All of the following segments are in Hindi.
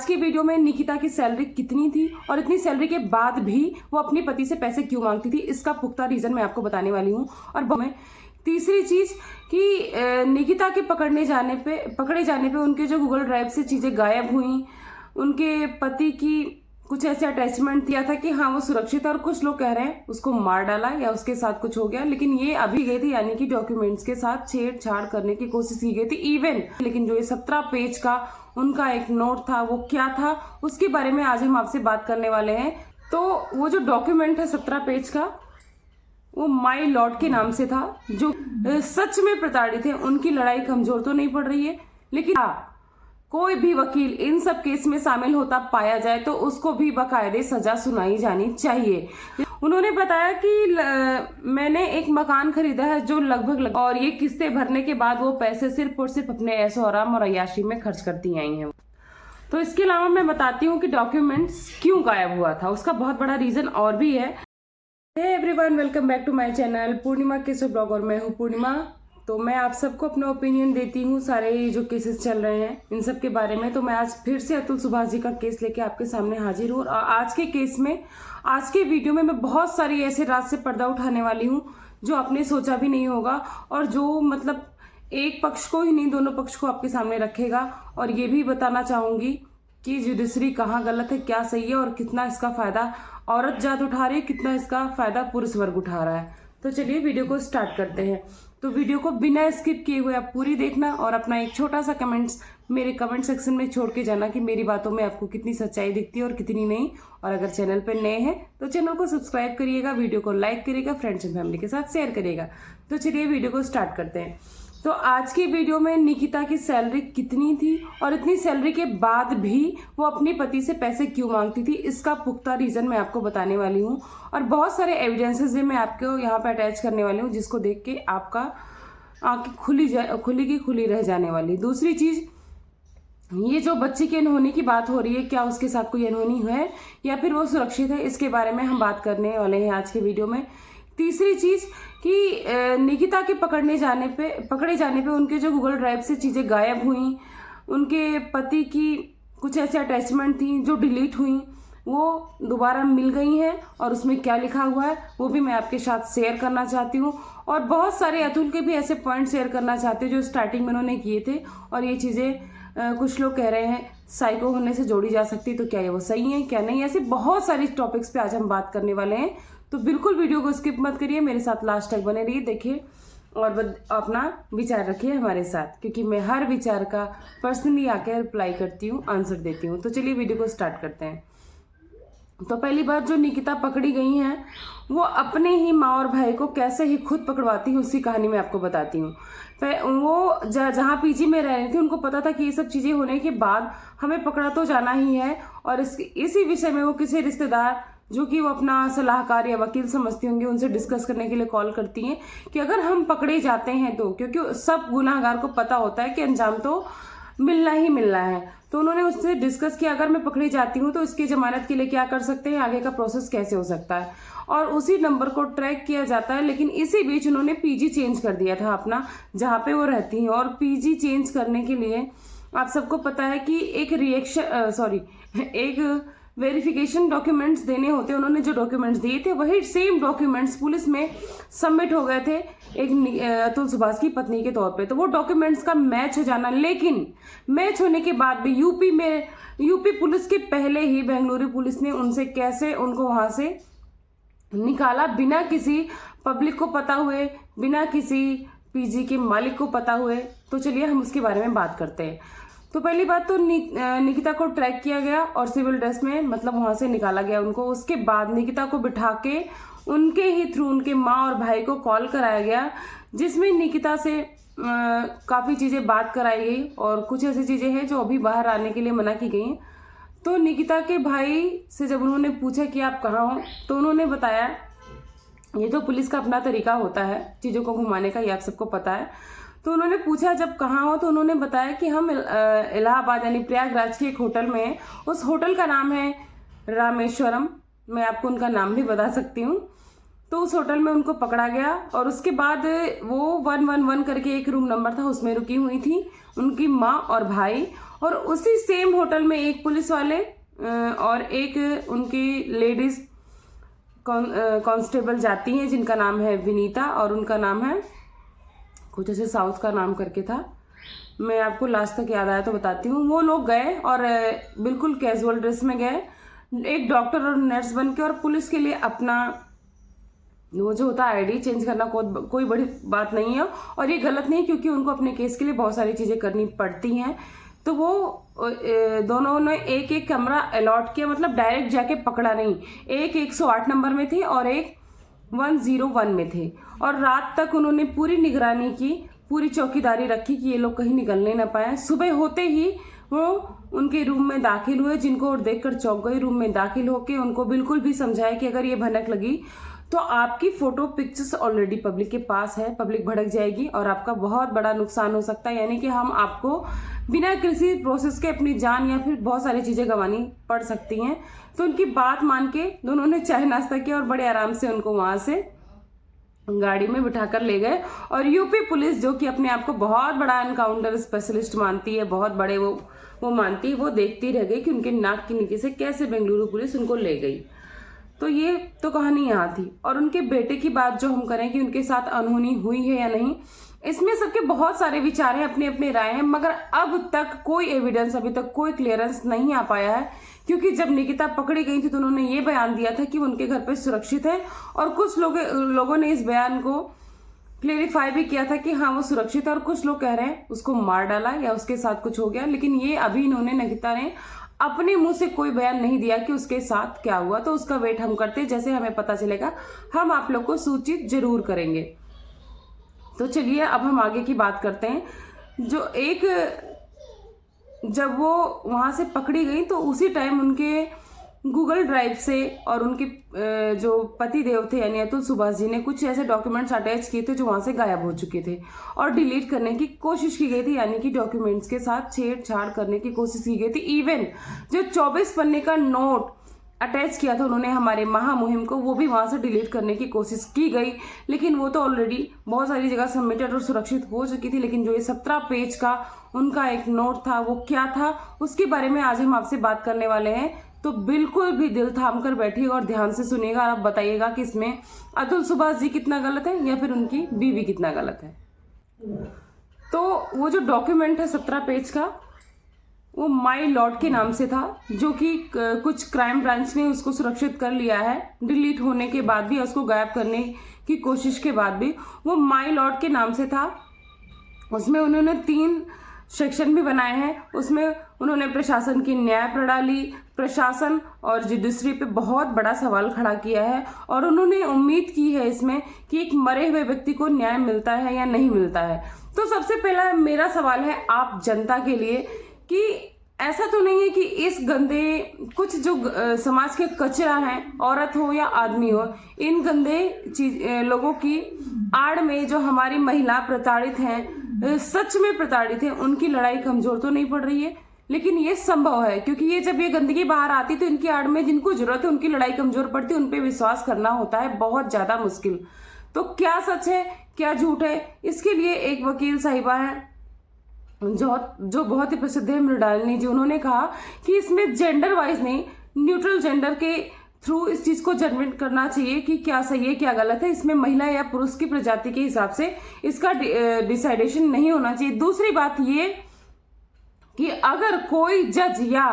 के वीडियो में निकिता की सैलरी कितनी थी और इतनी सैलरी के बाद भी वो अपने पति से पैसे क्यों मांगती थी, इसका पुख्ता रीजन मैं आपको बताने वाली हूँ। और मैं तीसरी चीज कि निकिता के पकड़े जाने पे उनके जो गूगल ड्राइव से चीजें गायब हुई, उनके पति की कुछ ऐसे अटैचमेंट दिया था कि हाँ वो सुरक्षित है, और कुछ लोग कह रहे हैं उसको मार डाला या उसके साथ कुछ हो गया, लेकिन ये अभी गई थी, यानी कि डॉक्यूमेंट्स के साथ छेड़छाड़ करने की कोशिश की गई थी इवन। लेकिन जो ये 17 पेज का उनका एक नोट था वो क्या था, उसके बारे में आज हम आपसे बात करने वाले हैं। तो वो जो डॉक्यूमेंट है 17 पेज का, वो माई लॉर्ड के नाम से था, जो सच में प्रताड़ित है। उनकी लड़ाई कमजोर तो नहीं पड़ रही है, लेकिन हाँ, कोई भी वकील इन सब केस में शामिल होता पाया जाए तो उसको भी बाकायदे सजा सुनाई जानी चाहिए। उन्होंने बताया कि मैंने एक मकान खरीदा है जो लगभग और ये किस्तें भरने के बाद वो पैसे सिर्फ और सिर्फ अपने ऐशो आराम और अय्याशी में खर्च करती आई हैं। तो इसके अलावा मैं बताती हूँ कि डॉक्यूमेंट्स क्यों गायब हुआ था, उसका बहुत बड़ा रीजन और भी है। Hey everyone, welcome back to my channel Purnima Keshav vlog, और मैं हूँ पूर्णिमा। तो मैं आप सबको अपना ओपिनियन देती हूँ सारे जो केसेस चल रहे हैं इन सब के बारे में। तो मैं आज फिर से अतुल सुभाष जी का केस लेके आपके सामने हाजिर हूँ। और आज के केस में, आज के वीडियो में मैं बहुत सारी ऐसे राज से पर्दा उठाने वाली हूँ जो आपने सोचा भी नहीं होगा, और जो मतलब एक पक्ष को ही नहीं, दोनों पक्ष को आपके सामने रखेगा। और ये भी बताना चाहूंगी कि जुडिशरी कहाँ गलत है, क्या सही है, और कितना इसका फायदा औरत जात उठा रही है, कितना इसका फायदा पुरुष वर्ग उठा रहा है। तो चलिए वीडियो को स्टार्ट करते हैं। तो वीडियो को बिना स्किप किए हुए आप पूरी देखना, और अपना एक छोटा सा कमेंट्स मेरे कमेंट सेक्शन में छोड़ के जाना कि मेरी बातों में आपको कितनी सच्चाई दिखती है और कितनी नहीं। और अगर चैनल पर नए हैं तो चैनल को सब्सक्राइब करिएगा, वीडियो को लाइक करिएगा, फ्रेंड्स एंड फैमिली के साथ शेयर करिएगा। तो चलिए वीडियो को स्टार्ट करते हैं। तो आज की वीडियो में निकिता की सैलरी कितनी थी और इतनी सैलरी के बाद भी वो अपने पति से पैसे क्यों मांगती थी, इसका पुख्ता रीजन मैं आपको बताने वाली हूँ। और बहुत सारे एविडेंसेस भी मैं आपको यहाँ पे अटैच करने वाली हूँ, जिसको देख के आपका आंखें खुली रह जाने वाली। दूसरी चीज, ये जो बच्चे की अनहोनी की बात हो रही है, क्या उसके साथ कोई अनहोनी है या फिर वो सुरक्षित है, इसके बारे में हम बात करने वाले हैं आज के वीडियो में। तीसरी चीज कि निकिता के पकड़े जाने पे उनके जो गूगल ड्राइव से चीजें गायब हुई, उनके पति की कुछ ऐसे अटैचमेंट थी जो डिलीट हुई, वो दोबारा मिल गई हैं, और उसमें क्या लिखा हुआ है वो भी मैं आपके साथ शेयर करना चाहती हूँ। और बहुत सारे अतुल के भी ऐसे पॉइंट शेयर करना चाहते हैं जो स्टार्टिंग में उन्होंने किए थे, और ये चीजें कुछ लोग कह रहे हैं साइको होने से जोड़ी जा सकती, तो क्या ये वो सही है क्या नहीं, ऐसे बहुत सारी टॉपिक्स पे आज हम बात करने वाले हैं। तो बिल्कुल वीडियो को स्किप मत करिए, मेरे साथ लास्ट तक बने रहिए, देखिए और अपना विचार रखिए हमारे साथ, क्योंकि मैं हर विचार का पर्सनली आकर रिप्लाई करती हूँ, आंसर देती हूँ। तो चलिए वीडियो को स्टार्ट करते हैं। तो पहली बात, जो निकिता पकड़ी गई हैं वो अपने ही माँ और भाई को कैसे ही खुद पकड़वाती है उसकी कहानी मैं आपको बताती हूँ। वो जहाँ पीजी में रह रही थी, उनको पता था कि ये सब चीजें होने के बाद हमें पकड़ा तो जाना ही है, और इसी विषय में वो किसी रिश्तेदार जो कि वो अपना सलाहकार या वकील समझती होंगे, उनसे डिस्कस करने के लिए कॉल करती हैं कि अगर हम पकड़े जाते हैं तो, क्योंकि सब गुनाहगार को पता होता है कि अंजाम तो मिलना ही मिलना है। तो उन्होंने उससे डिस्कस किया, अगर मैं पकड़ी जाती हूँ तो इसकी जमानत के लिए क्या कर सकते हैं, आगे का प्रोसेस कैसे हो सकता है, और उसी नंबर को ट्रैक किया जाता है। लेकिन इसी बीच उन्होंने पीजी चेंज कर दिया था अपना, जहाँ पे वो रहती हैं। और पीजी चेंज करने के लिए आप सबको पता है कि एक वेरिफिकेशन डॉक्यूमेंट्स देने होते हैं। उन्होंने जो डॉक्यूमेंट्स दिए थे वही सेम डॉक्यूमेंट्स पुलिस में सबमिट हो गए थे एक अतुल सुभाष की पत्नी के तौर पे। तो वो डॉक्यूमेंट्स का मैच हो जाना, लेकिन मैच होने के बाद भी यूपी पुलिस के पहले ही बेंगलुरु पुलिस ने उनको वहां से निकाला, बिना किसी पब्लिक को पता हुए, बिना किसी पीजी के मालिक को पता हुए। तो चलिए हम उसके बारे में बात करते हैं। तो पहली बात तो निकिता को ट्रैक किया गया और सिविल ड्रेस में मतलब वहां से निकाला गया उनको। उसके बाद निकिता को बिठा के उनके ही थ्रू उनके माँ और भाई को कॉल कराया गया, जिसमें निकिता से काफ़ी चीज़ें बात कराई गई, और कुछ ऐसी चीज़ें हैं जो अभी बाहर आने के लिए मना की गई। तो निकिता के भाई से जब उन्होंने पूछा कि आप कहाँ हो, तो उन्होंने बताया, ये तो पुलिस का अपना तरीका होता है चीज़ों को घुमाने का, ये आप सबको पता है। तो उन्होंने पूछा जब कहाँ हो, तो उन्होंने बताया कि हम इलाहाबाद यानी प्रयागराज के एक होटल में हैं। उस होटल का नाम है रामेश्वरम, मैं आपको उनका नाम भी बता सकती हूँ। तो उस होटल में उनको पकड़ा गया और उसके बाद वो 111 करके एक रूम नंबर था, उसमें रुकी हुई थी उनकी माँ और भाई। और उसी सेम होटल में एक पुलिस वाले और एक उनकी लेडीज कांस्टेबल जाती हैं जिनका नाम है विनीता और उनका नाम है कुछ ऐसे साउथ का नाम करके था, मैं आपको लास्ट तक याद आया तो बताती हूँ। वो लोग गए और बिल्कुल कैजुअल ड्रेस में गए, एक डॉक्टर और नर्स बन के, और पुलिस के लिए अपना वो जो होता है आईडी चेंज करना कोई बड़ी बात नहीं है और ये गलत नहीं, क्योंकि उनको अपने केस के लिए बहुत सारी चीज़ें करनी पड़ती हैं। तो वो दोनों ने एक एक कमरा अलॉट किया, मतलब डायरेक्ट जाके पकड़ा नहीं। एक 108 नंबर में थे और एक 101 में थे, और रात तक उन्होंने पूरी निगरानी की, पूरी चौकीदारी रखी कि ये लोग कहीं निकलने ना पाए। सुबह होते ही वो उनके रूम में दाखिल हुए, जिनको और देखकर चौंक गई। रूम में दाखिल होके उनको बिल्कुल भी समझाया कि अगर ये भनक लगी तो आपकी फोटो पिक्चर्स ऑलरेडी पब्लिक के पास है, पब्लिक भड़क जाएगी और आपका बहुत बड़ा नुकसान हो सकता है, यानी कि हम आपको बिना किसी प्रोसेस के अपनी जान या फिर बहुत सारी चीजें गंवानी पड़ सकती हैं। तो उनकी बात मान के दोनों ने चाय नाश्ता किया और बड़े आराम से उनको वहां से गाड़ी में बिठाकर ले गए। और यूपी पुलिस, जो कि अपने आप को बहुत बड़ा एनकाउंटर स्पेशलिस्ट मानती है, बहुत बड़े वो मानती है, वो देखती रह गई कि उनके नाक के नीचे से कैसे बेंगलुरु पुलिस उनको ले गई। तो ये तो कहानी यहाँ थी। और उनके बेटे की बात जो हम करें कि उनके साथ अनहोनी हुई है या नहीं, इसमें सबके बहुत सारे विचार हैं, अपने अपने राय हैं, मगर अब तक कोई एविडेंस, अभी तक कोई क्लियरेंस नहीं आ पाया है। क्योंकि जब निकिता पकड़ी गई थी तो उन्होंने ये बयान दिया था कि वो उनके घर पे सुरक्षित है, और कुछ लोगों ने इस बयान को क्लेरिफाई भी किया था कि हाँ वो सुरक्षित है, और कुछ लोग कह रहे हैं उसको मार डाला या उसके साथ कुछ हो गया। लेकिन ये अभी इन्होंने, निकिता ने अपने मुंह से कोई बयान नहीं दिया कि उसके साथ क्या हुआ। तो उसका वेट हम करते हैं, जैसे हमें पता चलेगा हम आप लोग को सूचित जरूर करेंगे। तो चलिए अब हम आगे की बात करते हैं। जब वो वहां से पकड़ी गई तो उसी टाइम उनके गूगल ड्राइव से और उनके जो पति देव थे यानी अतुल सुभाष जी ने कुछ ऐसे डॉक्यूमेंट्स अटैच किए थे जो वहां से गायब हो चुके थे और डिलीट करने की कोशिश की गई थी, यानी कि डॉक्यूमेंट्स के साथ छेड़छाड़ करने की कोशिश की गई थी। इवन जो 24 पन्ने का नोट अटैच किया था उन्होंने हमारे महामुहिम को, वो भी वहां से डिलीट करने की कोशिश की गई, लेकिन वो तो ऑलरेडी बहुत सारी जगह सबमिटेड और सुरक्षित हो चुकी थी। लेकिन जो ये 17 पेज का उनका एक नोट था वो क्या था, उसके बारे में आज हम आपसे बात करने वाले हैं। तो बिल्कुल भी दिल थाम कर बैठिएगा और ध्यान से सुनिएगा और आप बताइएगा कि इसमें अतुल सुभाष जी कितना गलत है या फिर उनकी बीवी कितना गलत है। तो वो जो डॉक्यूमेंट है 17 पेज का, वो माई लॉर्ड के नाम से था, जो कि कुछ क्राइम ब्रांच ने उसको सुरक्षित कर लिया है डिलीट होने के बाद भी, उसको गायब करने की कोशिश के बाद भी। वो माई लॉर्ड के नाम से था। उसमें उन्होंने 3 सेक्शन भी बनाए हैं। उसमें उन्होंने प्रशासन की न्याय प्रणाली, प्रशासन और जुडिशरी पे बहुत बड़ा सवाल खड़ा किया है, और उन्होंने उम्मीद की है इसमें कि एक मरे हुए व्यक्ति को न्याय मिलता है या नहीं मिलता है। तो सबसे पहला मेरा सवाल है आप जनता के लिए कि ऐसा तो नहीं है कि इस गंदे कुछ जो समाज के कचरा हैं, औरत हो या आदमी हो, इन गंदे लोगों की आड़ में जो हमारी महिला प्रताड़ित हैं, सच में प्रताड़ित हैं, उनकी लड़ाई कमजोर तो नहीं पड़ रही है। लेकिन ये संभव है क्योंकि ये जब ये गंदगी बाहर आती तो इनकी आड़ में जिनको जरूरत है उनकी लड़ाई कमजोर पड़ती है, उन पे विश्वास करना होता है बहुत ज्यादा मुश्किल। तो क्या सच है क्या झूठ है, इसके लिए एक वकील साहिबा है जो बहुत ही प्रसिद्ध है, मृणालिनी जी। उन्होंने कहा कि इसमें जेंडर वाइज नहीं, न्यूट्रल जेंडर के थ्रू इस चीज को जजमेंट करना चाहिए कि क्या सही है क्या गलत है। इसमें महिला या पुरुष की प्रजाति के हिसाब से इसका डिसाइडेशन नहीं होना चाहिए। दूसरी बात ये कि अगर कोई जज या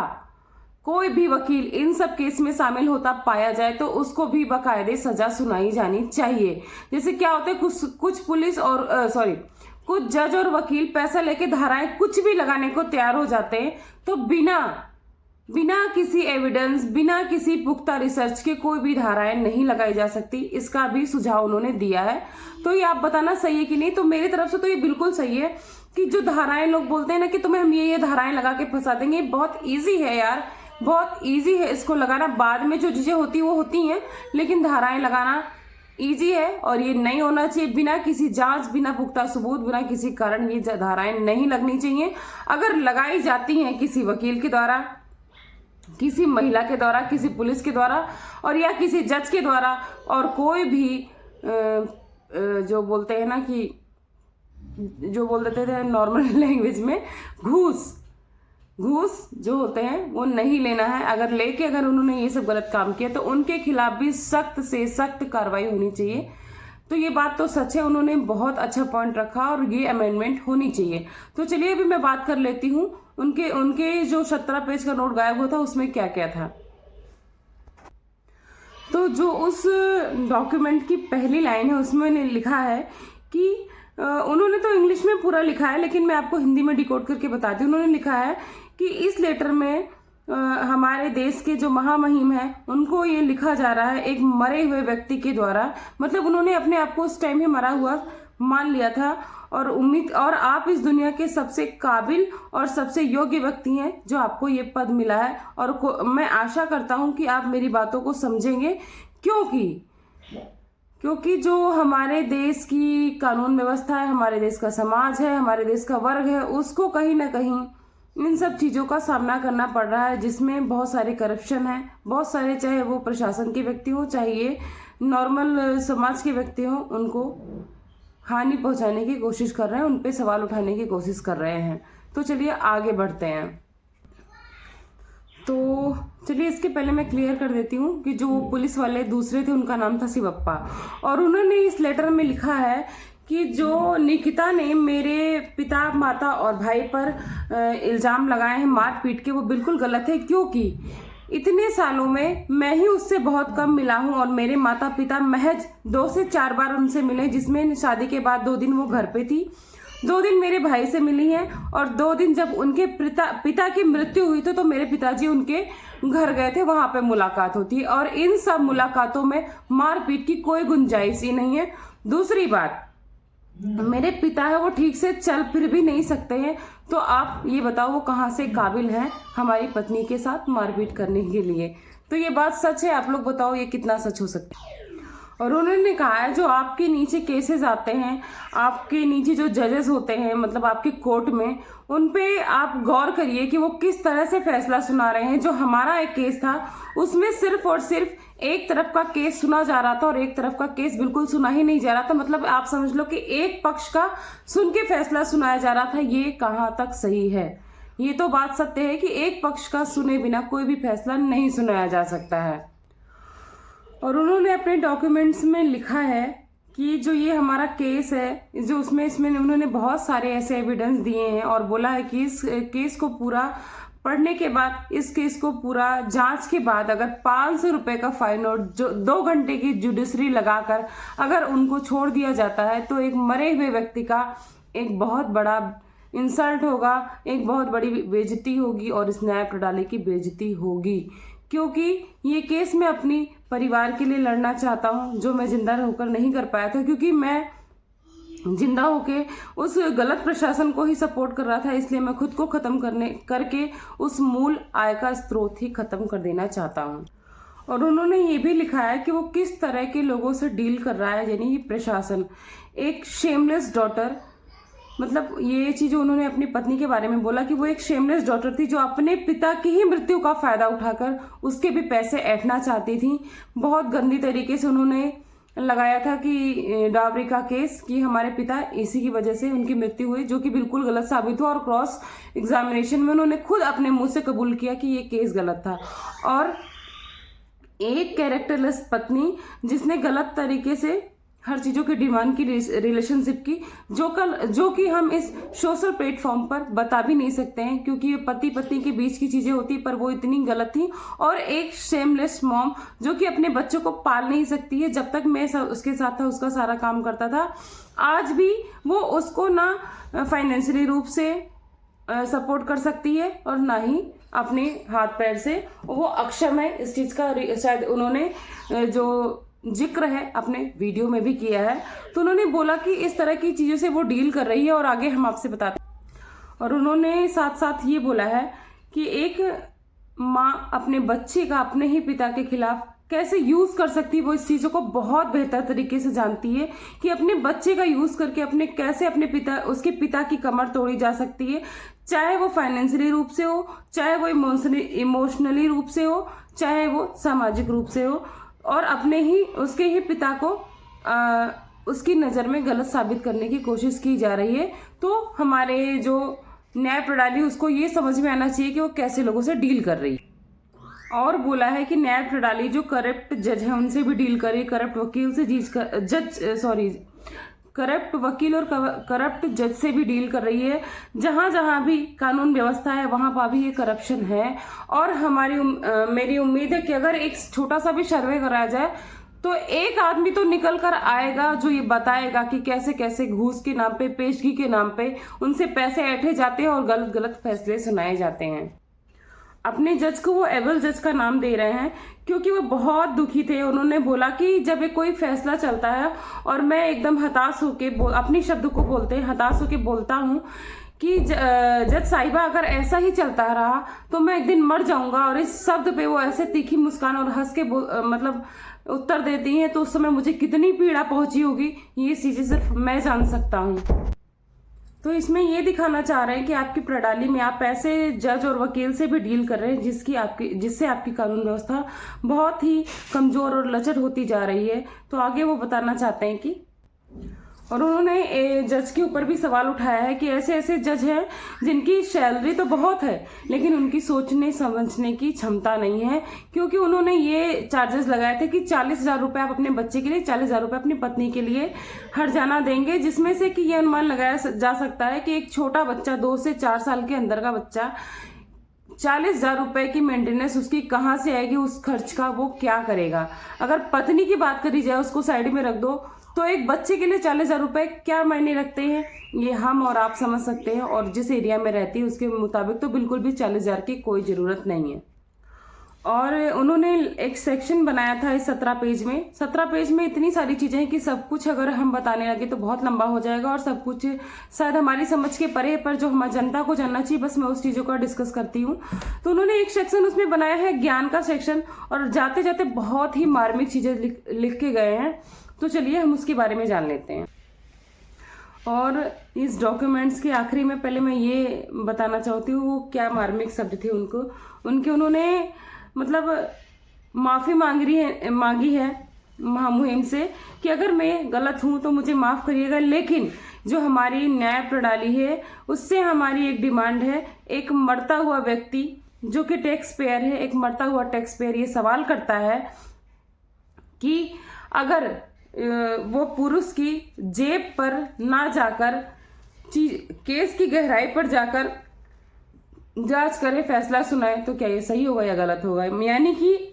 कोई भी वकील इन सब केस में शामिल होता पाया जाए तो उसको भी बाकायदे सजा सुनाई जानी चाहिए। जैसे क्या होता है कुछ पुलिस और कुछ जज और वकील पैसा लेके धाराएं कुछ भी लगाने को तैयार हो जाते हैं, तो बिना किसी एविडेंस, बिना किसी पुख्ता रिसर्च के कोई भी धाराएं नहीं लगाई जा सकती। इसका भी सुझाव उन्होंने दिया है। तो ये आप बताना सही है कि नहीं। तो मेरी तरफ से तो ये बिल्कुल सही है कि जो धाराएं लोग बोलते हैं ना कि तुम्हें हम ये धाराएं लगा के फंसा देंगे, बहुत ईजी है यार, बहुत ईजी है इसको लगाना। बाद में जो चीजें होती वो होती हैं, लेकिन धाराएं लगाना इजी है और ये नहीं होना चाहिए। बिना किसी जांच, बिना पुख्ता सबूत, बिना किसी कारण ये धाराएं नहीं लगनी चाहिए। अगर लगाई जाती हैं किसी वकील के द्वारा किसी महिला के द्वारा, किसी पुलिस के द्वारा और या किसी जज के द्वारा, और कोई भी जो बोलते हैं ना कि जो बोल देते थे नॉर्मल लैंग्वेज में, घूस जो होते हैं वो नहीं लेना है। अगर लेके अगर उन्होंने ये सब गलत काम किया तो उनके खिलाफ भी सख्त से सख्त कार्रवाई होनी चाहिए। तो ये बात तो सच है, उन्होंने बहुत अच्छा पॉइंट रखा और ये अमेंडमेंट होनी चाहिए। तो चलिए अभी मैं बात कर लेती हूँ उनके जो 17 पेज का नोट गायब हुआ था उसमें क्या क्या था। तो जो उस डॉक्यूमेंट की पहली लाइन है उसमें लिखा है कि उन्होंने तो इंग्लिश में पूरा लिखा है, लेकिन मैं आपको हिंदी में डिकोड करके बताती हूँ। उन्होंने लिखा है कि इस लेटर में हमारे देश के जो महामहिम हैं उनको ये लिखा जा रहा है एक मरे हुए व्यक्ति के द्वारा। मतलब उन्होंने अपने आप को उस टाइम ही मरा हुआ मान लिया था और आप इस दुनिया के सबसे काबिल और सबसे योग्य व्यक्ति हैं जो आपको ये पद मिला है। और मैं आशा करता हूं कि आप मेरी बातों को समझेंगे, क्योंकि जो हमारे देश की कानून व्यवस्था है, हमारे देश का समाज है, हमारे देश का वर्ग है, उसको कहीं ना कहीं इन सब चीज़ों का सामना करना पड़ रहा है, जिसमें बहुत सारे करप्शन है, बहुत सारे, चाहे वो प्रशासन के व्यक्ति हो, चाहे ये नॉर्मल समाज के व्यक्ति हो, उनको हानि पहुंचाने की कोशिश कर रहे हैं, उन पे सवाल उठाने की कोशिश कर रहे हैं। तो चलिए आगे बढ़ते हैं। तो चलिए इसके पहले मैं क्लियर कर देती हूँ कि जो पुलिस वाले दूसरे थे उनका नाम था शिवप्पा, और उन्होंने इस लेटर में लिखा है कि जो निकिता ने मेरे पिता, माता और भाई पर इल्ज़ाम लगाए हैं मार पीट के, वो बिल्कुल गलत है, क्योंकि इतने सालों में मैं ही उससे बहुत कम मिला हूं और मेरे माता पिता महज 2 से 4 बार उनसे मिले, जिसमें शादी के बाद 2 दिन वो घर पे थी, 2 दिन मेरे भाई से मिली हैं, और 2 दिन जब उनके पिता की मृत्यु हुई तो मेरे पिताजी उनके घर गए थे, वहां पे मुलाकात होती है। और इन सब मुलाकातों में मारपीट की कोई गुंजाइश ही नहीं है। दूसरी बात, मेरे पिता है वो ठीक से चल फिर भी नहीं सकते हैं, तो आप ये बताओ वो कहाँ से काबिल हैं हमारी पत्नी के साथ मारपीट करने के लिए। तो ये बात सच है, आप लोग बताओ ये कितना सच हो सकता है। और उन्होंने कहा है जो आपके नीचे केसेस आते हैं, आपके नीचे जो जजेस होते हैं, मतलब आपके कोर्ट में, उन पे आप गौर करिए कि वो किस तरह से फैसला सुना रहे हैं। जो हमारा एक केस था उसमें सिर्फ और सिर्फ एक तरफ का केस सुना जा रहा था और एक तरफ का केस बिल्कुल सुना ही नहीं जा रहा था। मतलब आप समझ लो कि एक पक्ष का सुन के फैसला सुनाया जा रहा था। ये कहाँ तक सही है? ये तो बात सत्य है कि एक पक्ष का सुने बिना कोई भी फैसला नहीं सुनाया जा सकता है। और उन्होंने अपने डॉक्यूमेंट्स में लिखा है कि जो ये हमारा केस है, जो इसमें उन्होंने बहुत सारे ऐसे एविडेंस दिए हैं और बोला है कि इस केस को पूरा पढ़ने के बाद, इस केस को पूरा जांच के बाद अगर 500 रुपए का फाइन और जो 2 घंटे की जुडिशरी लगाकर अगर उनको छोड़ दिया जाता है तो एक मरे हुए व्यक्ति का एक बहुत बड़ा इंसल्ट होगा, एक बहुत बड़ी बेइज्जती होगी और इस न्याय प्रणाली की बेइज्जती होगी। क्योंकि ये केस मैं अपनी परिवार के लिए लड़ना चाहता हूँ, जो मैं जिंदा होकर नहीं कर पाया था, क्योंकि मैं जिंदा होके उस गलत प्रशासन को ही सपोर्ट कर रहा था। इसलिए मैं खुद को खत्म करके उस मूल आय का स्रोत ही खत्म कर देना चाहता हूँ। और उन्होंने ये भी लिखा है कि वो किस तरह के लोगों से डील कर रहा है, यानी प्रशासन एक शेमलेस डॉटर, मतलब ये चीज उन्होंने अपनी पत्नी के बारे में बोला कि वो एक शेमलेस डॉटर थी जो अपने पिता की ही मृत्यु का फायदा उठाकर उसके भी पैसे ऐंठना चाहती थी। बहुत गंदी तरीके से उन्होंने लगाया था कि डावरी का केस, कि हमारे पिता इसी की वजह से उनकी मृत्यु हुई, जो कि बिल्कुल गलत साबित हुआ। और क्रॉस एग्जामिनेशन में उन्होंने खुद अपने मुंह से कबूल किया कि ये केस गलत था। और एक कैरेक्टरलेस पत्नी जिसने गलत तरीके से हर चीजों की डिमांड की, रिलेशनशिप की, जो कि हम इस सोशल प्लेटफॉर्म पर बता भी नहीं सकते हैं, क्योंकि ये पति पत्नी के बीच की चीजें होती, पर वो इतनी गलत थी। और एक शेमलेस मॉम जो कि अपने बच्चों को पाल नहीं सकती है। जब तक मैं उसके साथ था उसका सारा काम करता था, आज भी वो उसको ना फाइनेंशियली रूप से सपोर्ट कर सकती है और ना ही अपने हाथ पैर से। वो अक्षम है, इस चीज का शायद उन्होंने जो जिक्र है अपने वीडियो में भी किया है। तो उन्होंने बोला कि इस तरह की चीजों से वो डील कर रही है और आगे हम आपसे बताते हैं। और उन्होंने साथ साथ ये बोला है कि एक माँ अपने बच्चे का अपने ही पिता के खिलाफ कैसे यूज कर सकती है, वो इस चीजों को बहुत बेहतर तरीके से जानती है कि अपने बच्चे का यूज करके अपने उसके पिता की कमर तोड़ी जा सकती है, चाहे वो फाइनेंशियली रूप से हो, चाहे वो इमोशनली रूप से हो, चाहे वो सामाजिक रूप से हो, और उसके ही पिता को उसकी नज़र में गलत साबित करने की कोशिश की जा रही है। तो हमारे जो न्याय प्रणाली उसको ये समझ में आना चाहिए कि वो कैसे लोगों से डील कर रही है। और बोला है कि न्याय प्रणाली जो करप्ट जज है उनसे भी डील करे, करप्ट वकील और करप्ट जज से भी डील कर रही है। जहां जहां भी कानून व्यवस्था है वहां पर भी ये करप्शन है। और मेरी उम्मीद है कि अगर एक छोटा सा भी सर्वे कराया जाए तो एक आदमी तो निकल कर आएगा जो ये बताएगा कि कैसे कैसे घूस के नाम पे, पेशगी के नाम पे उनसे पैसे ऐंठे जाते हैं और गलत गलत फैसले सुनाए जाते हैं। अपने जज को वो एबल जज का नाम दे रहे हैं क्योंकि वो बहुत दुखी थे। उन्होंने बोला कि जब एक कोई फैसला चलता है और मैं एकदम हताश होके अपनी शब्द को बोलते हैं, हताश होके बोलता हूँ कि जज साहिबा अगर ऐसा ही चलता रहा तो मैं एक दिन मर जाऊंगा, और इस शब्द पे वो ऐसे तीखी मुस्कान और हंस के मतलब उत्तर देती हैं, तो उस समय मुझे कितनी पीड़ा पहुंची होगी ये चीजें सिर्फ मैं जान सकता हूँ। तो इसमें ये दिखाना चाह रहे हैं कि आपकी प्रणाली में आप ऐसे जज और वकील से भी डील कर रहे हैं जिससे आपकी कानून व्यवस्था बहुत ही कमजोर और लचर होती जा रही है। तो आगे वो बताना चाहते हैं कि, और उन्होंने जज के ऊपर भी सवाल उठाया है कि ऐसे ऐसे जज हैं जिनकी सैलरी तो बहुत है लेकिन उनकी सोचने समझने की क्षमता नहीं है, क्योंकि उन्होंने ये चार्जेस लगाए थे कि 40,000 रुपये आप अपने बच्चे के लिए, 40,000 रुपये अपनी पत्नी के लिए हर्जाना देंगे, जिसमें से कि ये अनुमान लगाया जा सकता है कि एक छोटा बच्चा 2 से 4 साल के अंदर का बच्चा 40,000 रुपए की मेंटेनेंस उसकी कहाँ से आएगी, उस खर्च का वो क्या करेगा। अगर पत्नी की बात करी जाए, उसको साइड में रख दो, तो एक बच्चे के लिए 40,000 रुपए क्या मायने रखते हैं ये हम और आप समझ सकते हैं। और जिस एरिया में रहती है उसके मुताबिक तो बिल्कुल भी 40,000 की कोई ज़रूरत नहीं है। और उन्होंने एक सेक्शन बनाया था इस 17 पेज में। 17 पेज में इतनी सारी चीज़ें हैं कि सब कुछ अगर हम बताने लगे तो बहुत लंबा हो जाएगा और सब कुछ शायद हमारी समझ के परे, पर जो हमारी जनता को जानना चाहिए बस मैं उस चीज़ों का डिस्कस करती हूँ। तो उन्होंने एक सेक्शन उसमें बनाया है ज्ञान का सेक्शन, और जाते जाते बहुत ही मार्मिक चीज़ें लिख के गए हैं। तो चलिए हम उसके बारे में जान लेते हैं। और इस डॉक्यूमेंट्स के आखिरी में पहले मैं ये बताना चाहती हूँ वो क्या मार्मिक शब्द थे उन्होंने मतलब माफ़ी मांगी है महामुहिम से कि अगर मैं गलत हूँ तो मुझे माफ़ करिएगा, लेकिन जो हमारी न्याय प्रणाली है उससे हमारी एक डिमांड है। एक मरता हुआ व्यक्ति जो कि टैक्स पेयर है, एक मरता हुआ टैक्स पेयर ये सवाल करता है कि अगर वो पुरुष की जेब पर ना जाकर केस की गहराई पर जाकर जांच करे, फैसला सुनाए, तो क्या ये सही होगा या गलत होगा। यानी कि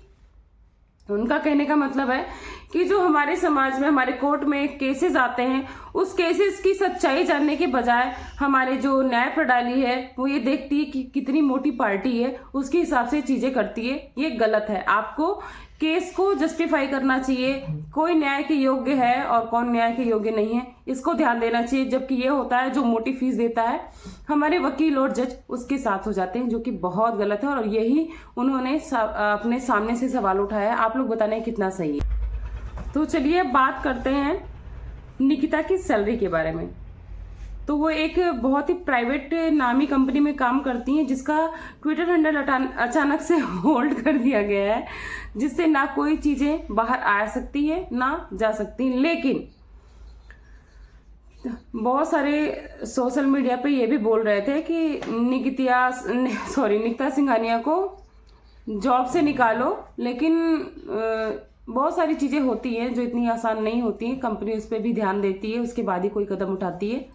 उनका कहने का मतलब है कि जो हमारे समाज में, हमारे कोर्ट में केसेस आते हैं, उस केसेस की सच्चाई जानने के बजाय हमारे जो न्याय प्रणाली है वो ये देखती है कि कितनी मोटी पार्टी है, उसके हिसाब से चीजें करती है। ये गलत है। आपको केस को जस्टिफाई करना चाहिए, कोई न्याय के योग्य है और कौन न्याय के योग्य नहीं है, इसको ध्यान देना चाहिए। जबकि ये होता है जो मोटी फीस देता है हमारे वकील और जज उसके साथ हो जाते हैं, जो कि बहुत गलत है। और यही उन्होंने अपने सामने से सवाल उठाया। आप लोग बताने कितना सही है। तो चलिए अब बात करते हैं निकिता की सैलरी के बारे में। तो वो एक बहुत ही प्राइवेट नामी कंपनी में काम करती हैं जिसका ट्विटर हैंडल अचानक से होल्ड कर दिया गया है, जिससे ना कोई चीजें बाहर आ सकती है ना जा सकती। लेकिन बहुत सारे सोशल मीडिया पे ये भी बोल रहे थे कि निकिता सिंघानिया को जॉब से निकालो, लेकिन बहुत सारी चीजें होती हैं जो इतनी आसान नहीं होती हैं। कंपनी उस पर भी ध्यान देती है, उसके बाद ही कोई कदम उठाती है।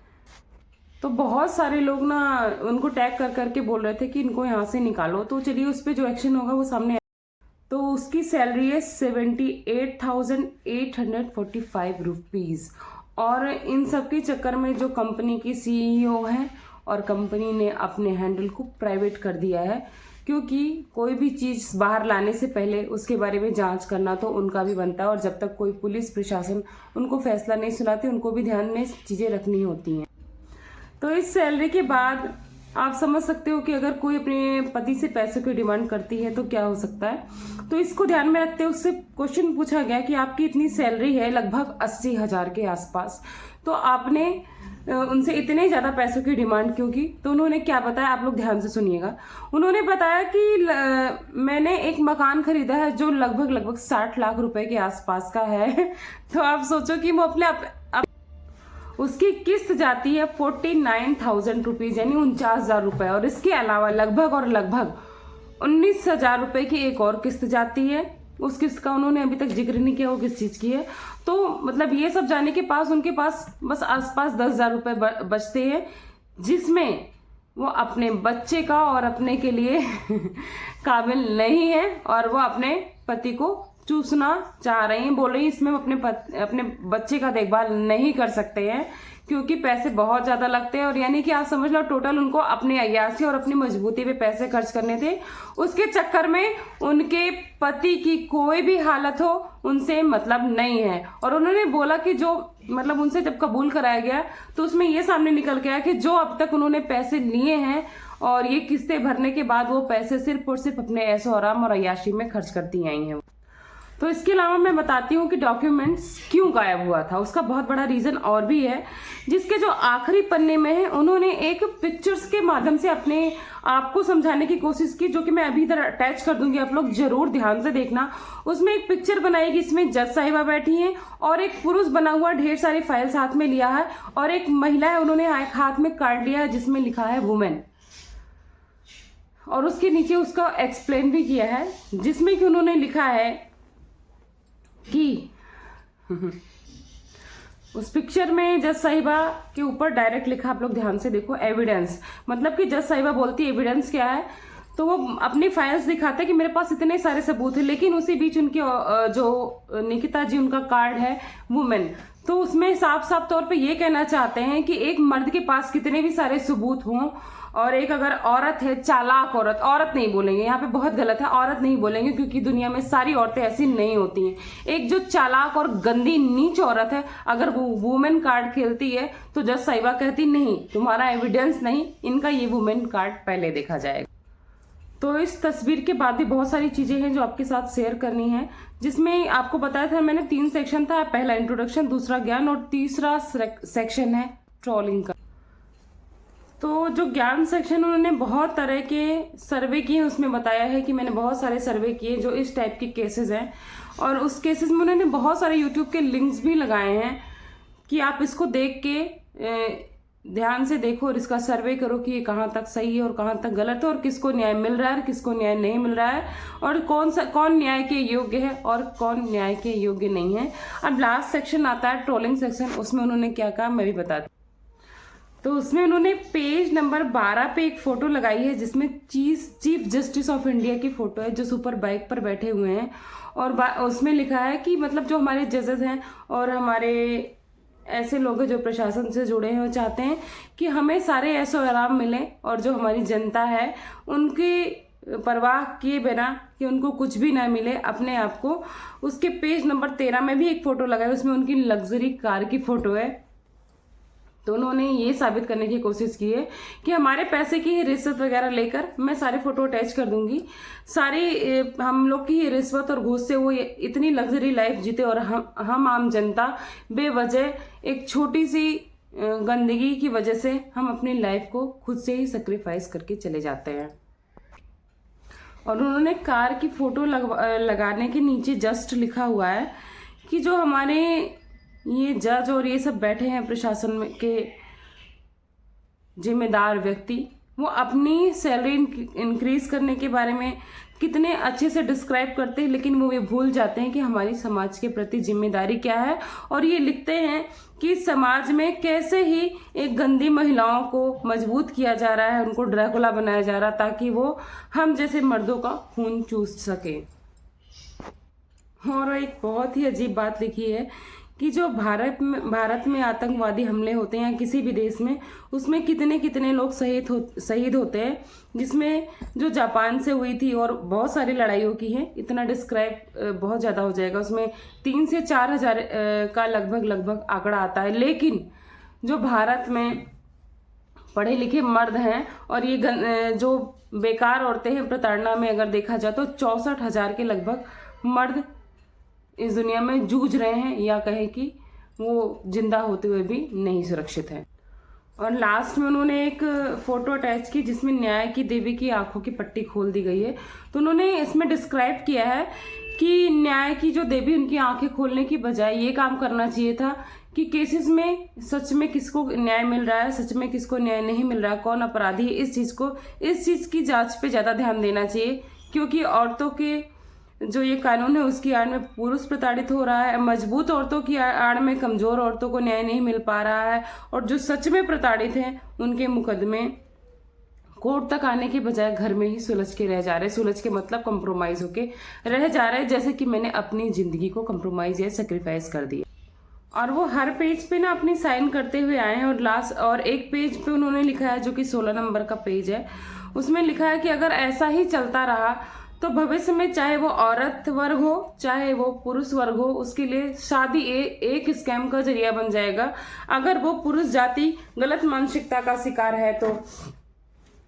तो बहुत सारे लोग ना उनको टैग कर करके बोल रहे थे कि इनको यहाँ से निकालो। तो चलिए उस पर जो एक्शन होगा वो सामने। तो उसकी सैलरी है 78,845 रुपीज़। और इन सब के चक्कर में जो कंपनी की सीईओ है और कंपनी ने अपने हैंडल को प्राइवेट कर दिया है, क्योंकि कोई भी चीज़ बाहर लाने से पहले उसके बारे में जांच करना तो उनका भी बनता है। और जब तक कोई पुलिस प्रशासन उनको फैसला नहीं सुनाती, उनको भी ध्यान में चीज़ें रखनी होती हैं। तो इस सैलरी के बाद आप समझ सकते हो कि अगर कोई अपने पति से पैसों की डिमांड करती है तो क्या हो सकता है। तो इसको ध्यान में रखते हुए उससे क्वेश्चन पूछा गया कि आपकी इतनी सैलरी है लगभग 80,000 के आसपास, तो आपने उनसे इतने ज़्यादा पैसों की डिमांड क्यों की। तो उन्होंने क्या बताया, आप लोग ध्यान से सुनिएगा। उन्होंने बताया कि मैंने एक मकान खरीदा है जो लगभग 60 लाख रुपए के आसपास का है। तो आप सोचो कि वो उसकी किस्त जाती है 49,000 रुपीज़ यानी 49,000 रुपये, और इसके अलावा लगभग 19,000 रुपये की एक और किस्त जाती है। उस किस्त का उन्होंने अभी तक जिक्र नहीं किया वो किस चीज़ की है। तो मतलब ये सब जाने के पास उनके पास बस आसपास 10,000 रुपये बचते हैं, जिसमें वो अपने बच्चे का और अपने के लिए काबिल नहीं है, और वो अपने पति को चूसना चाह रही हैं। बोल रही हैं इसमें अपने बच्चे का देखभाल नहीं कर सकते हैं क्योंकि पैसे बहुत ज़्यादा लगते हैं। और यानी कि आप समझ लो टोटल उनको अपने अय्यासी और अपनी मजबूती पे पैसे खर्च करने थे। उसके चक्कर में उनके पति की कोई भी हालत हो उनसे मतलब नहीं है। और उन्होंने बोला कि जो मतलब उनसे जब कबूल कराया गया तो उसमें ये सामने निकल गया कि जो अब तक उन्होंने पैसे लिए हैं और ये किस्तें भरने के बाद वो पैसे सिर्फ और सिर्फ अपने ऐशो आराम और अय्याशी में खर्च करती आई हैं। तो इसके अलावा मैं बताती हूँ कि डॉक्यूमेंट्स क्यों गायब हुआ था। उसका बहुत बड़ा रीज़न और भी है, जिसके जो आखिरी पन्ने में है उन्होंने एक पिक्चर्स के माध्यम से अपने आप को समझाने की कोशिश की, जो कि मैं अभी इधर अटैच कर दूंगी, आप लोग जरूर ध्यान से देखना। उसमें एक पिक्चर बनाई गई, इसमें जज साहिबा बैठी हैं और एक पुरुष बना हुआ ढेर सारी फाइल्स हाथ में लिया है, और एक महिला है उन्होंने एक हाथ में कार्ड लिया है जिसमें लिखा है वुमेन, और उसके नीचे उसका एक्सप्लेन भी किया है जिसमें कि उन्होंने लिखा है कि उस पिक्चर में जज साहिबा के ऊपर डायरेक्ट लिखा, आप लोग ध्यान से देखो, एविडेंस। मतलब कि जज साहिबा बोलती है एविडेंस क्या है, तो वो अपनी फाइल्स दिखाते हैं कि मेरे पास इतने सारे सबूत हैं, लेकिन उसी बीच उनकी जो निकिता जी उनका कार्ड है वुमेन, तो उसमें साफ साफ तौर पे ये कहना चाहते हैं कि एक मर्द के पास कितने भी सारे सबूत हों और एक अगर औरत है, चालाक औरत नहीं बोलेंगे, यहाँ पे बहुत गलत है, औरत नहीं बोलेंगे क्योंकि दुनिया में सारी औरतें ऐसी नहीं होती हैं। एक जो चालाक और गंदी नीच औरत है अगर वो वुमेन कार्ड खेलती है तो जज साहिबा कहती नहीं तुम्हारा एविडेंस नहीं, इनका ये वुमेन कार्ड पहले देखा जाएगा। तो इस तस्वीर के बाद भी बहुत सारी चीजें हैं जो आपके साथ शेयर करनी है, जिसमें आपको बताया था मैंने 3 सेक्शन था, पहला इंट्रोडक्शन, दूसरा ज्ञान और तीसरा सेक्शन है ट्रोलिंग का। तो जो ज्ञान सेक्शन उन्होंने बहुत तरह के सर्वे किए, उसमें बताया है कि मैंने बहुत सारे सर्वे किए जो इस टाइप के केसेस हैं, और उस केसेस में उन्होंने बहुत सारे यूट्यूब के लिंक्स भी लगाए हैं कि आप इसको देख के ध्यान से देखो और इसका सर्वे करो कि ये कहाँ तक सही है और कहाँ तक गलत है, और किसको न्याय मिल रहा है और किसको न्याय नहीं मिल रहा है, और कौन न्याय के योग्य है और कौन न्याय के योग्य नहीं है। अब लास्ट सेक्शन आता है ट्रोलिंग सेक्शन, उसमें उन्होंने क्या कहा मैं भी बताती। तो उसमें उन्होंने पेज नंबर 12 पे एक फोटो लगाई है जिसमें चीफ जस्टिस ऑफ इंडिया की फोटो है जो सुपर बाइक पर बैठे हुए हैं, और उसमें लिखा है कि मतलब जो हमारे जजेस हैं और हमारे ऐसे लोग हैं जो प्रशासन से जुड़े हैं वो चाहते हैं कि हमें सारे ऐशो आराम मिले, और जो हमारी जनता है उनकी परवाह किए बिना कि उनको कुछ भी ना मिले अपने आप को। उसके पेज नंबर 13 में भी एक फोटो लगाई, उसमें उनकी लग्जरी कार की फोटो है। तो उन्होंने ये साबित करने की कोशिश की है कि हमारे पैसे की रिश्वत वगैरह लेकर, मैं सारे फोटो अटैच कर दूंगी, सारी हम लोग की रिश्वत और घूस से वो इतनी लग्जरी लाइफ जीते, और हम आम जनता बेवजह एक छोटी सी गंदगी की वजह से हम अपनी लाइफ को खुद से ही सेक्रीफाइस करके चले जाते हैं। और उन्होंने कार की फोटो लगाने के नीचे जस्ट लिखा हुआ है कि जो हमारे ये जज और ये सब बैठे हैं प्रशासन में के जिम्मेदार व्यक्ति, वो अपनी सैलरी इंक्रीज करने के बारे में कितने अच्छे से डिस्क्राइब करते हैं, लेकिन वो ये भूल जाते हैं कि हमारी समाज के प्रति जिम्मेदारी क्या है। और ये लिखते हैं कि समाज में कैसे ही एक गंदी महिलाओं को मजबूत किया जा रहा है, उनको ड्रैकुला बनाया जा रहा है ताकि वो हम जैसे मर्दों का खून चूस सके। और एक बहुत ही अजीब बात लिखी है कि जो भारत में आतंकवादी हमले होते हैं किसी भी देश में, उसमें कितने लोग शहीद होते हैं, जिसमें जो जापान से हुई थी और बहुत सारी लड़ाइयों की है। इतना डिस्क्राइब बहुत ज़्यादा हो जाएगा, उसमें 3 से 4 हज़ार का लगभग आंकड़ा आता है। लेकिन जो भारत में पढ़े लिखे मर्द हैं और ये जो बेकार औरतें हैं, प्रताड़ना में अगर देखा जाए तो 64,000 के लगभग मर्द इस दुनिया में जूझ रहे हैं, या कहें कि वो जिंदा होते हुए भी नहीं सुरक्षित हैं। और लास्ट में उन्होंने एक फोटो अटैच की जिसमें न्याय की देवी की आंखों की पट्टी खोल दी गई है। तो उन्होंने इसमें डिस्क्राइब किया है कि न्याय की जो देवी उनकी आंखें खोलने की बजाय ये काम करना चाहिए था कि केसेस में सच में किसको न्याय मिल रहा है, सच में किसको न्याय नहीं मिल रहा है, कौन अपराधी है, इस चीज की जांच पे ज्यादा ध्यान देना चाहिए। क्योंकि औरतों के जो ये कानून है उसकी आड़ में पुरुष प्रताड़ित हो रहा है, मजबूत औरतों की आड़ में कमजोर औरतों को न्याय नहीं मिल पा रहा है, और जो सच में प्रताड़ित हैं उनके मुकदमे कोर्ट तक आने के बजाय घर में ही सुलझ के रह जा रहे। सुलझ के मतलब कंप्रोमाइज होके रह जा रहे, जैसे कि मैंने अपनी जिंदगी को कंप्रोमाइज या सेक्रीफाइस कर दिया। और वो हर पेज पे ना अपनी साइन करते हुए आए हैं, और एक पेज पे उन्होंने लिखा है जो कि 16 नंबर का पेज है, उसमें लिखा है कि अगर ऐसा ही चलता रहा तो भविष्य में चाहे वो औरत वर्ग हो चाहे वो पुरुष वर्ग हो, उसके लिए शादी एक स्कैम का जरिया बन जाएगा। अगर वो पुरुष जाति गलत मानसिकता का शिकार है तो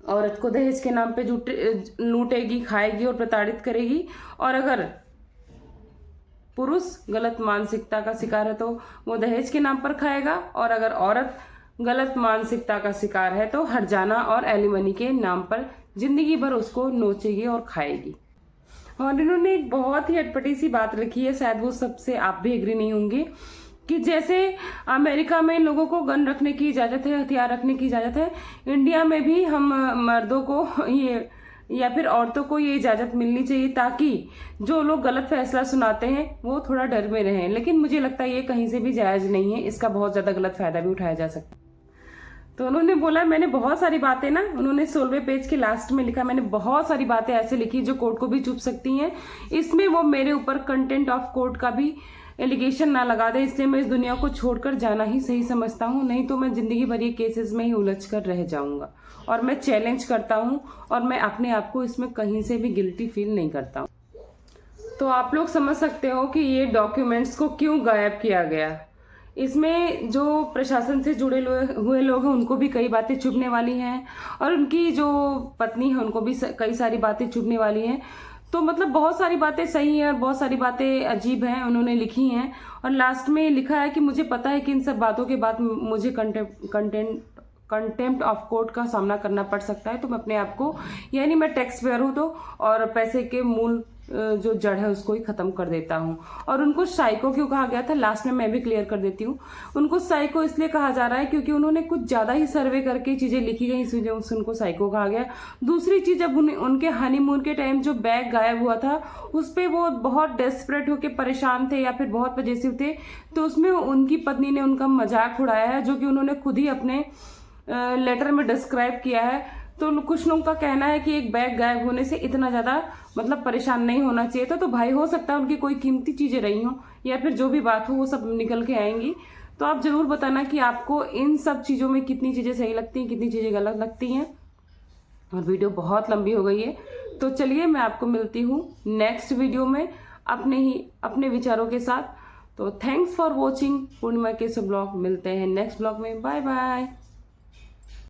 औरत को दहेज के नाम पे लूटेगी, खाएगी और प्रताड़ित करेगी, और अगर पुरुष गलत मानसिकता का शिकार है तो वो दहेज के नाम पर खाएगा, और अगर औरत गलत मानसिकता का शिकार है तो हर्जाना और एलिमनी के नाम पर जिंदगी भर उसको नोचेगी और खाएगी। और इन्होंने एक बहुत ही अटपटी सी बात लिखी है, शायद वो सबसे आप भी एग्री नहीं होंगे, कि जैसे अमेरिका में लोगों को गन रखने की इजाजत है, हथियार रखने की इजाजत है, इंडिया में भी हम मर्दों को ये या फिर औरतों को ये इजाजत मिलनी चाहिए, ताकि जो लोग गलत फैसला सुनाते हैं वो थोड़ा डर में रहें। लेकिन मुझे लगता है ये कहीं से भी जायज नहीं है, इसका बहुत ज्यादा गलत फायदा भी उठाया जा सकता है। तो उन्होंने बोला, मैंने बहुत सारी बातें ना, उन्होंने 16वें पेज के लास्ट में लिखा, मैंने बहुत सारी बातें ऐसे लिखी जो कोर्ट को भी चुभ सकती हैं, इसमें वो मेरे ऊपर कंटेंट ऑफ कोर्ट का भी एलिगेशन ना लगा दे, इसलिए मैं इस दुनिया को छोड़कर जाना ही सही समझता हूँ, नहीं तो मैं जिंदगी भर ये केसेस में ही उलझ कर रह जाऊंगा। और मैं चैलेंज करता हूँ और मैं अपने आप को इसमें कहीं से भी गिल्टी फील नहीं करता हूँ। तो आप लोग समझ सकते हो कि ये डॉक्यूमेंट्स को क्यों गायब किया गया। इसमें जो प्रशासन से जुड़े हुए लोग हैं उनको भी कई बातें चुभने वाली हैं, और उनकी जो पत्नी है उनको भी कई सारी बातें चुभने वाली हैं। तो मतलब बहुत सारी बातें सही हैं और बहुत सारी बातें अजीब हैं उन्होंने लिखी हैं। और लास्ट में लिखा है कि मुझे पता है कि इन सब बातों के बाद मुझे कंटेम्प्ट ऑफ कोर्ट का सामना करना पड़ सकता है, तो मैं अपने आप को, यानी मैं टैक्स पेयर हूँ तो, और पैसे के मूल जो जड़ है उसको ही खत्म कर देता हूँ। और उनको साइको क्यों कहा गया था, लास्ट में मैं भी क्लियर कर देती हूँ। उनको साइको इसलिए कहा जा रहा है क्योंकि उन्होंने कुछ ज्यादा ही सर्वे करके चीजें लिखी गई, इसलिए उनको साइको कहा गया। दूसरी चीज, जब उनके हनीमून के टाइम जो बैग गायब हुआ था उस पर वो बहुत डेस्परेट होकर परेशान थे या फिर बहुत पजेसिव थे, तो उसमें उनकी पत्नी ने उनका मजाक उड़ाया है, जो कि उन्होंने खुद ही अपने लेटर में डिस्क्राइब किया है। तो कुछ लोगों का कहना है कि एक बैग गायब होने से इतना ज्यादा मतलब परेशान नहीं होना चाहिए था। तो भाई हो सकता है उनकी कोई कीमती चीजें रही हो या फिर जो भी बात हो वो सब निकल के आएंगी। तो आप जरूर बताना कि आपको इन सब चीजों में कितनी चीजें सही लगती हैं, कितनी चीजें गलत लगती हैं। और वीडियो बहुत लंबी हो गई है, तो चलिए मैं आपको मिलती हूँ नेक्स्ट वीडियो में अपने विचारों के साथ। तो थैंक्स फॉर वॉचिंग पूर्णिमा केसो ब्लॉग। मिलते हैं नेक्स्ट ब्लॉग में। Bye bye.